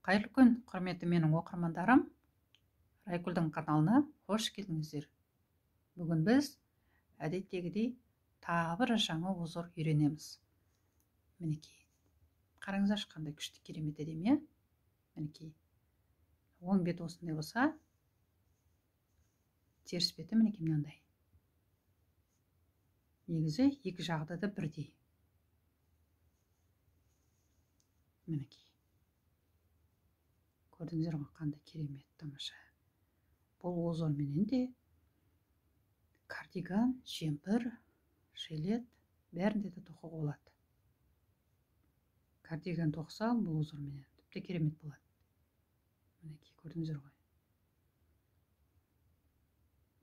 Қайырлы күн, құрметті менің оқырмандарым. Райгүлдің каналына қош келдіңіздер. Бүгін біз әдеттегідей тағы бір жаңа озор үйренеміз. Мінекей, қараңыздаршы қандай күшті керемет әдемі. Мінекей, оң бет осындай болса, теріс беті мінекей мынандай. Негізі екі жағда да бірдей. Мінекей. Көрдіңіздер ме, қандай керемет, тамаша. Бұл озорменен де кардиган, жемпір, жилет бәрінде де тоқуға болады. Кардиган тоқса, бұл озорменен тіпті керемет болады. Мінекей, көрдіңіздер ғой.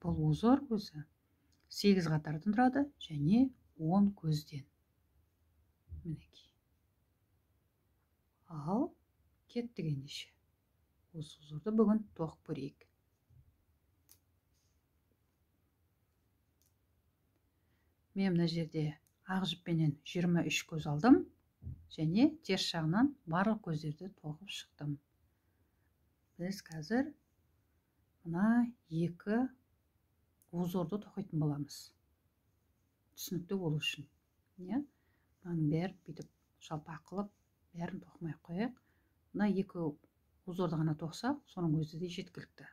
Бұл озор өзі 8 қатардан тұрады және 10 көзден. Мінекей. Ал кеттік ендеше. Осы озорды бүгін тоқып көрейік. Мен мына жерде ақ жіппенен 23 көз алдым және теріс жағынан барлық көздерді тоқып шықтым. Біз қазір мына екі озорды тоқитын боламыз. Түсінікті болу үшін. Мынаның бәрін бүйтіп жалпақ қылып, бәрін тоқымай қояйық. Мына екі озорды ғана тоқса, соның өзі де жеткілікті.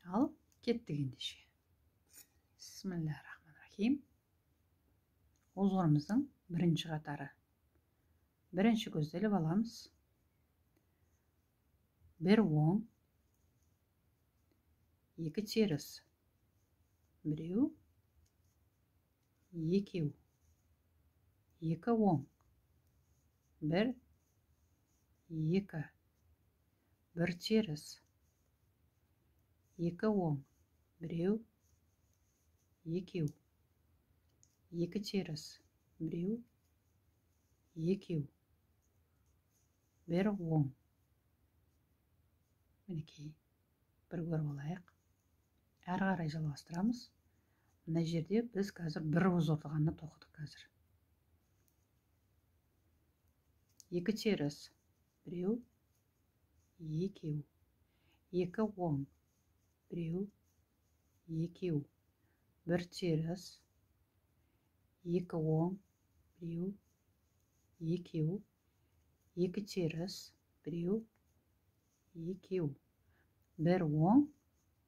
Ал кеттік ендеше. Бисмиллахир-рахманир-рахим. Озорымыздың бірінші қатары. Бірінші көзді іліп аламыз. Бір оң, екі теріс. Біреу, екеу. Екі оң. Бір, екі. Бір теріс. Екі оң. Біреу, екеу. Екі теріс. Біреу, екеу. Бір оң. Мінекей, бір көріп алайық. Әрі қарай жалғастырамыз. Мына жерде біз қазір бір озорды ғана тоқыдық қазір. Екі теріс. Біреу, екеу. Екі оң. Біреу, екеу. Бір теріс. Екі оң. Біреу, екеу. Екі теріс. Біреу, екеу. Бір оң.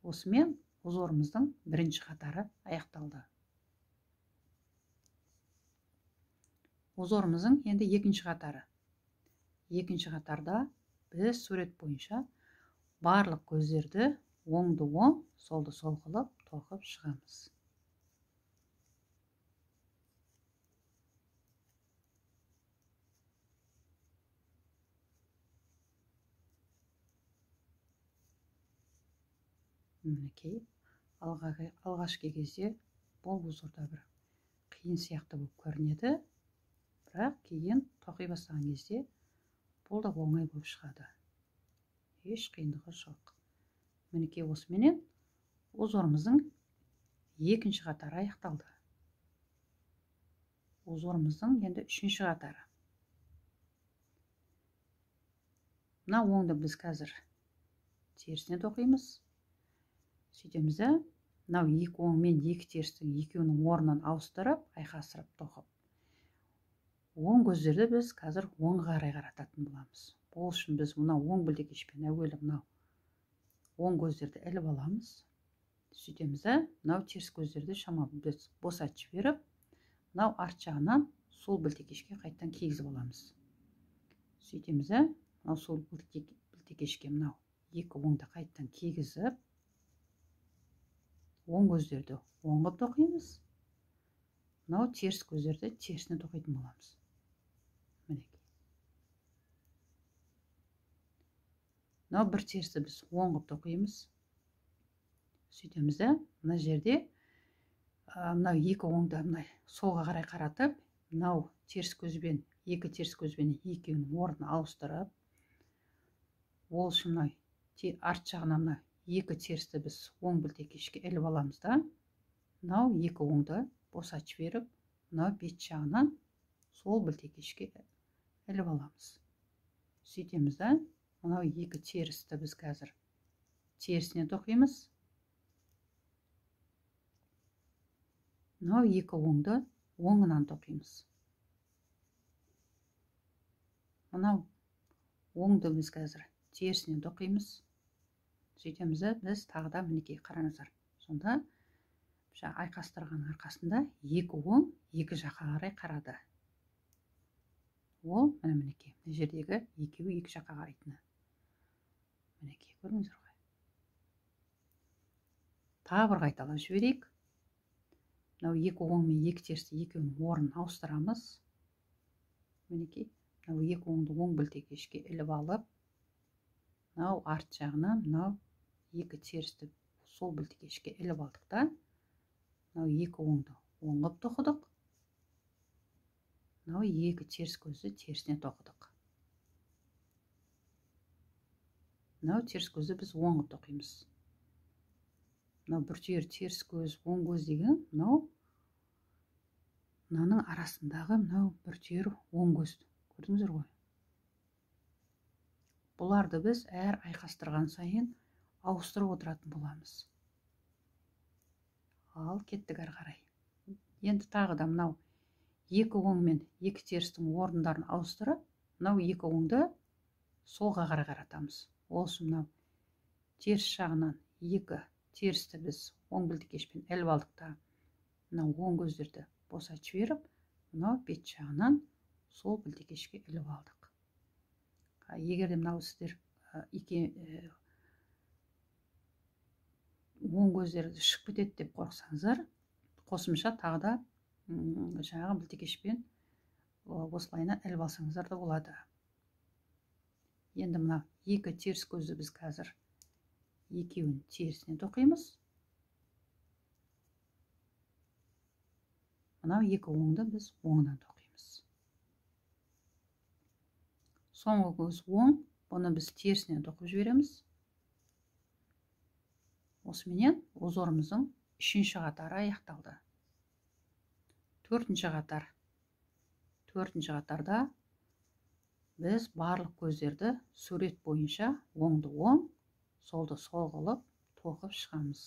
Осымен озорымыздың бірінші қатары аяқталды. Озорымыздың енді екінші қатары. Екінші қатарда біз сурет бойынша барлық көздерді оңды оң, солды сол қылып тоқып шығамыз. Мінекей, алғашқы кезде бұл озорда бір қиын сияқты болып көрінеді, бірақ кейін тоқи бастаған кезде бұл да оңай болып шығады. Еш қиындығы жоқ. Мінекей, осыменен озорымыздың екінші қатары аяқталды. Озорымыздың енді үшінші қатары. Мына оңды біз қазір терісіне тоқимыз. Сөйтеміз де, мынау екі оң мен екі терістің екеуінің орнын ауыстырып, айқастырып тоқып. Оң көздерді біз қазір оңға қарай қарататын боламыз. Бұл үшін біз мына оң білтекешпен әуелі мынау оң көздерді іліп аламыз. Сөйтеміз де, мынау теріс көздерді шамалы біз босатып жіберіп, мынау арт жағынан сол білтекешке қайттан кигізіп аламыз. Сөйтеміз де, мынау сол білтекешке мынау екі оңды қайттан кигізіп, оң көздерді оңға тоқимыз. Мынау теріс көздерді терісіне тоқитын боламыз. Мінекей. Мынау бір терісті біз оң қылып тоқимыз. Сөйтеміз де, мына жерде мынау екі оңды солға қарай қаратып, мынау теріс көзбен, екі теріс көзбен екеуінің орнын ауыстырып, ол үшін мынау арт жағынан мынау екі терісті біз оң білтекешке іліп аламыз да, мынау екі оңды босатып жіберіп, мынау бет жағынан сол білтекешке іліп аламыз. сөйтеміз да, мынау екі терісті біз қазір терісіне тоқимыз. Мынау екі оңды оңынан тоқимыз. Мынау оңды біз қазір терісіне тоқимыз. Сөйтеміз да, біз тағы да мінекей қараңыздар. Сонда айқастырған арқасында екі оң екі жаққа қарай қарады. Ол мінекей, мына жердегі екеуі екі жаққа қарайтыны. Мінекей, көрдіңіздер ғой. Тағы бір қайталап жіберейік. Мынау екі оң мен екі терісті екеуінің орнын ауыстырамыз. Мінекей, мынау екі оңды оң білтекешке іліп алып, мынау арт жағынан мынау екі терісті сол білтекешке іліп алдық та, мынау екі оңды оңғып тоқыдық. Мынау екі теріс көзді терісіне тоқыдық. Мынау теріс көзді біз оңғып тоқимыз. Мынау бір түйір теріс көз, оң көз деген, мынаның арасындағы мынау бір түйір оң көз. Көрдіңіздер ғой. Бұларды біз әр айқастырған сайын ауыстырып отыратын боламыз. Ал кеттік әрі қарай. Енді тағы да мынау екі оң мен екі терістің орындарын ауыстырып, мынау екі оңды солға қарай қаратамыз. Ол үшін мынау теріс жағынан екі терісті біз оң білтекешпен іліп алдық та, мынау оң көздерді босатып жіберіп, мынау бет жағынан сол білтекешке іліп алдық. Егер де мынау сіздер оң көздерді шығып кетеді деп қорықсаңыздар, қосымша тағы да жаңағы білтекешпен осылайына іліп алсаңыздар да болады. Енді мына екі теріс көзді біз қазір екеуін терісіне тоқимыз. Мынау екі оңды біз оңынан тоқимыз. Соңғы көз оң, бұны біз терісінен тоқып жібереміз. Осыменен узорымыздың үшінші қатары аяқталды. Төртінші қатарда біз барлық көздерді сурет бойынша оңды оң, солды сол қылып тоқып шығамыз.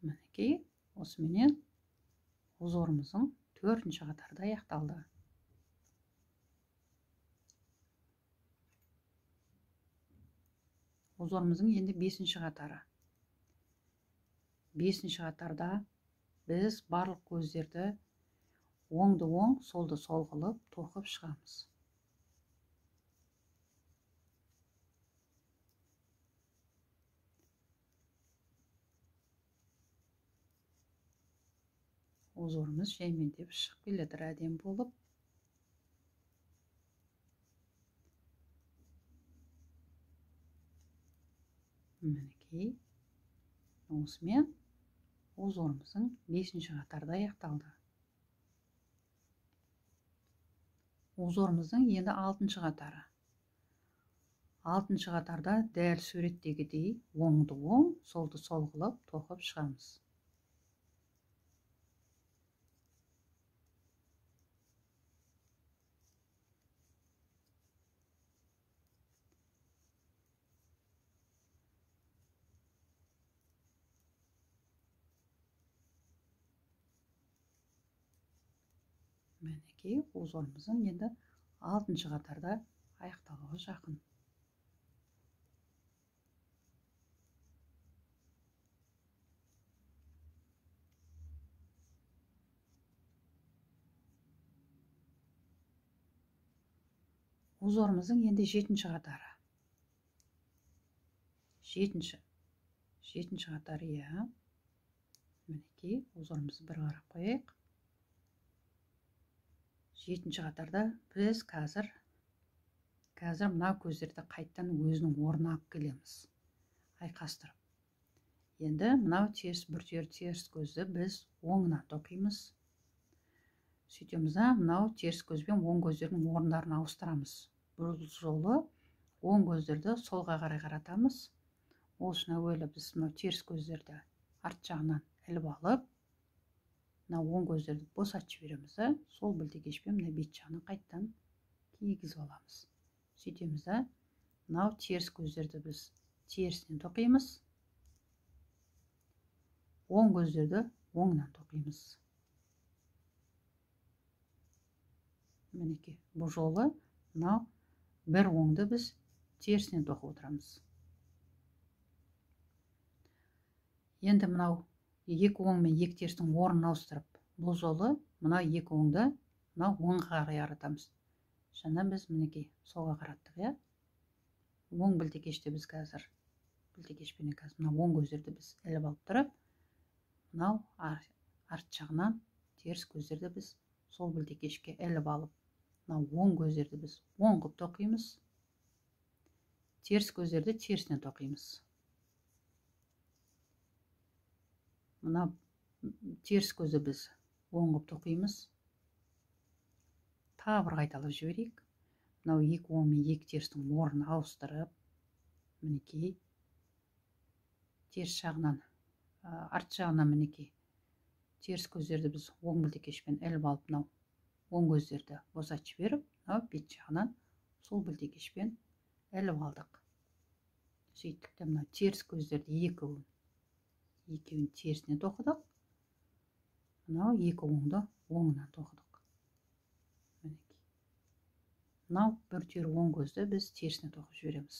Мінекей, осыменен узорымыздың төртінші қатарда аяқталды. Узорымыздың енді бесінші қатары. Бесінші қатарда біз барлық көздерді оңды оң, солды сол қылып тоқып шығамыз. Узорымыз жаймендеп шығып келеді, әдемі болып. Мінекей, осымен узорымыздың бесінші қатарда аяқталды. Узорымыздың енді алтыншы қатары. Алтыншы қатарда дәл суреттегідей оңды оң, солды сол қылып тоқып шығамыз. Мінекей, узорымыздың енді алтыншы қатарда аяқталуға жақын. Узорымыздың енді жетінші қатары. Жетінші қатары, иә. Мінекей, узорымызды бір қарап қояйық. Жетінші қатарда біз қазір мына көздерді қайттан өзінің орнына алып келеміз, айқастырып. Енді мынау теріс көзді біз оңынан тоқимыз. Сөйтеміз, мынау теріс көз бен оң көздердің орындарын ауыстырамыз. Бұл жолы оң көздерді солға қарай қаратамыз. Ол үшін әуелі біз мынау теріс көздерді арт жағынан іліп алып, мынау оң көздерді босатып жібереміз. Сол білтекешпен мына бет жағынан қайттан кигізіп аламыз. Сөйтеміз, мынау теріс көздерді біз терісінен тоқимыз. Оң көздерді оңынан тоқимыз. Мінекей, бұл жолы мынау бір оңды біз терісінен тоқып отырамыз. Енді мынау екі оң мен екі терістің орнын ауыстырып, бұл жолы мынау екі оңды мынау оңға қарай қаратамыз. Жаңа біз мінекей солға қараттық, оң білтекеште біз қазір білтекешпен мынау оң көздерді біз іліп алып тұрып, мынау арт жағынан теріс көздерді біз сол білтекешке іліп алып, мынау оң көздерді біз оң қылып тоқимыз. Теріс көздерді терісінен тоқимыз. Мынау теріс көзді біз оң қылып тоқимыз. Тағы бір қайталап жіберейік. Мынау екі оң мен екі терістің орнын ауыстырып, мінекей теріс жағынан, арт жағынан мінекей теріс көздерді біз оң білтекешпен іліп алып, мынау оң көздерді босатып жіберіп, мынау бет жағынан сол білтекешпен іліп алдық. Сөйттік те мынау теріс көздерді екеуін терісінен тоқыдық. Мынау екі оңды оңынан тоқыдық. Мінекей. Мынау бір түйір оң көзді біз терісіне тоқып жібереміз.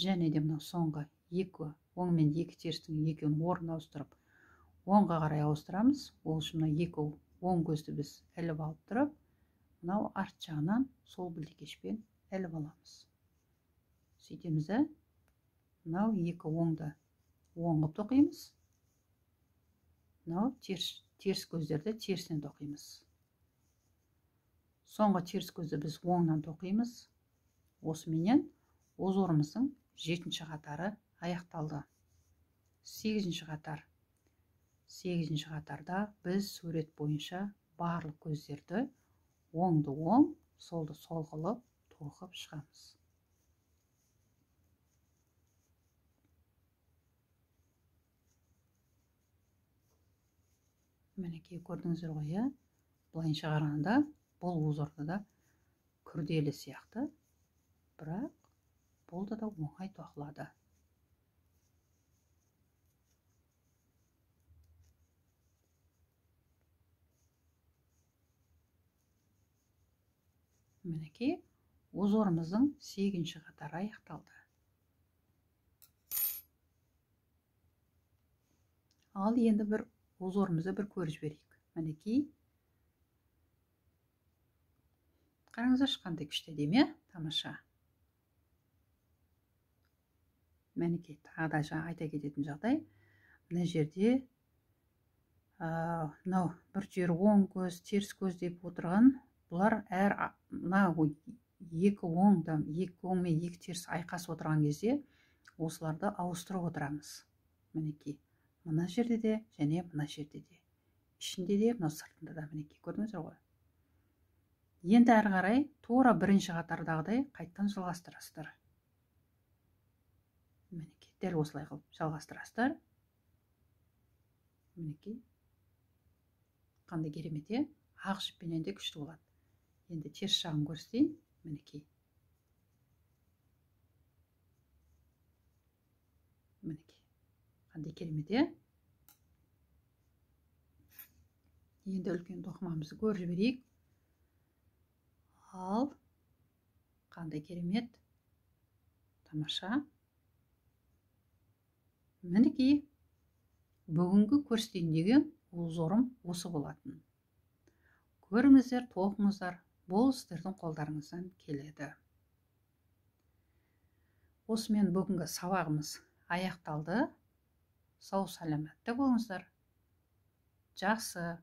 Және де мынау соңғы екі оң мен екі терістің екеуін орнын ауыстырып, оңға қарай ауыстырамыз. Ол үшін мынау екі оң көзді біз іліп алып тұрып, мынау арт жағынан сол білтекешпен іліп аламыз. Сөйтеміз, мынау екі оңды оң қылып тоқимыз. Мынау теріс көздерді терісінен тоқимыз. Соңғы теріс көзді біз оңнан тоқимыз. Осыменен узорымыздың 7-ші қатары аяқталды. 8-ші қатар. 8-ші қатарда біз сурет бойынша барлық көздерді оңды оң, солды сол қылып тоқып шығамыз. Мінекей, көрдіңіздер ғой, былайынша қарағанда бұл узорда да күрделі сияқты, бірақ бұл да оңай тоқылады. Мінекей, узорымыздың 8-ші қатары аяқталды. Ал енді бір узорымызды бір көріп жіберейік. Мінекей, қараңыздаршы қандай күшті әдемі, тамаша. Мінекей, тағы да жаңа айта кететін жағдай, мына жерде мынау бір түйір оң көз, теріс көз деп отырған, бұлар мынау екі оң мен екі теріс айқасып отырған кезде осыларды ауыстырып отырамыз. Мінекей, мына жерде де және мына жерде де, ішінде де мына сыртында да, мінекей, көрдіңіздер ғой. Енді әрі қарай тура бірінші қатардағыдай қайттан жалғастырасыздар. Мінекей, дәл осылай қылып жалғастырасыздар. Мінекей, қандай керемет, ақ жіппенен де күшті болады. Енді теріс жағын көрсетейін. Мінекей. Мінекей, қандай керемет, Енді үлкен тоқымамызды көріп жіберейік. Ал қандай керемет, тамаша. Мінекей, бүгінгі көрсетейін деген узорым осы болатын. Көріңіздер, тоқыңыздар, бұл сіздердің қолдарыңыздан келеді. Осымен бүгінгі сабағымыз аяқталды. Сау саламатта болыңыздар. Жақсы.